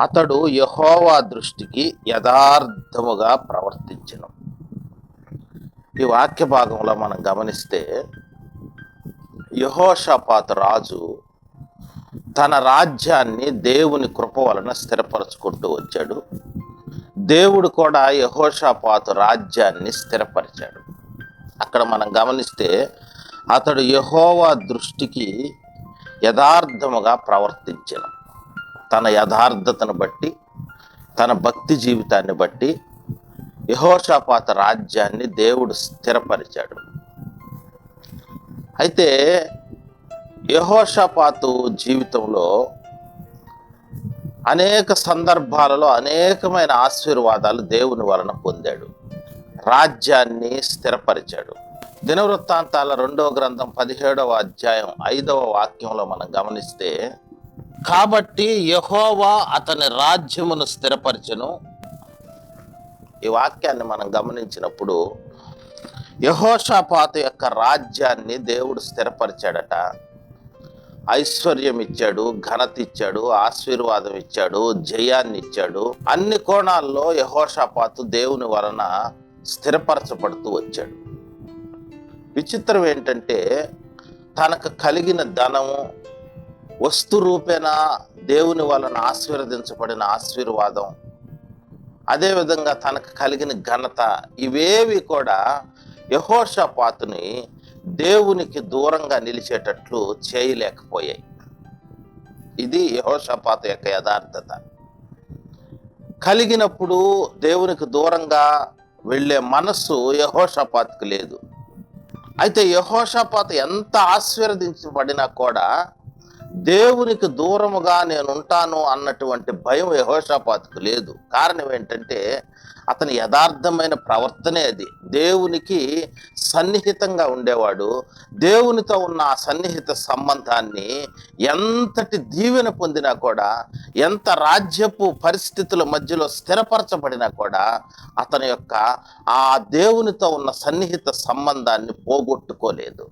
అతడు యెహోవా దృష్టికి యథార్థముగా ప్రవర్తించెను. ఈ వాక్య భాగంలో మనం గమనిస్తే యెహోషాపాతు రాజు తన రాజ్యాన్ని దేవుని కృప వలన స్థిరపరచుకుంటూ వచ్చాడు. దేవుడు కూడా యెహోషాపాతు రాజ్యాన్ని స్థిరపరిచాడు. అక్కడ మనం గమనిస్తే అతడు యెహోవా దృష్టికి యథార్థముగా ప్రవర్తించెను. తన యథార్థతను బట్టి, తన భక్తి జీవితాన్ని బట్టి యెహోషాపాతు రాజ్యాన్ని దేవుడు స్థిరపరిచాడు. అయితే యెహోషాపాతు జీవితంలో అనేక సందర్భాలలో అనేకమైన ఆశీర్వాదాలు దేవుని వలన పొందాడు. రాజ్యాన్ని స్థిరపరిచాడు. దినవృత్తాంతాల 2వ గ్రంథం 17వ అధ్యాయం 5వ వాక్యంలో మనం గమనిస్తే, కాబట్టి యెహోవా అతని రాజ్యమును స్థిరపరచెను. ఈ వాక్యాన్ని మనం గమనించినప్పుడు యెహోషాపాతు యొక్క రాజ్యాన్ని దేవుడు స్థిరపరిచాడట. ఐశ్వర్యం ఇచ్చాడు, ఘనత ఇచ్చాడు, ఆశీర్వాదం ఇచ్చాడు, జయాన్ని ఇచ్చాడు. అన్ని కోణాల్లో యెహోషాపాతు దేవుని వలన స్థిరపరచబడుతూ వచ్చాడు. విచిత్రం ఏంటంటే, తనకు కలిగిన ధనము, వస్తు రూపేణ దేవుని వలన ఆశీర్వదించబడిన ఆశీర్వాదం, అదేవిధంగా తనకు కలిగిన ఘనత, ఇవేవి కూడా యెహోషాపాతుని దేవునికి దూరంగా నిలిచేటట్లు చేయలేకపోయాయి. ఇది యెహోషాపాతు యొక్క యథార్థత. కలిగినప్పుడు దేవునికి దూరంగా వెళ్ళే మనస్సు యెహోషాపాతుకు లేదు. అయితే యెహోషాపాతు ఎంత ఆశీర్వదించబడినా కూడా దేవునికి దూరముగా నేను ఉంటాను అన్నటువంటి భయం యెహోషాపాతుకు లేదు. కారణం ఏంటంటే, అతని యథార్థమైన ప్రవర్తనే అది. దేవునికి సన్నిహితంగా ఉండేవాడు. దేవునితో ఉన్న ఆ సన్నిహిత సంబంధాన్ని ఎంతటి దీవెన పొందినా కూడా, ఎంత రాజ్యపు పరిస్థితుల మధ్యలో స్థిరపరచబడినా కూడా అతని యొక్క ఆ దేవునితో ఉన్న సన్నిహిత సంబంధాన్ని పోగొట్టుకోలేదు.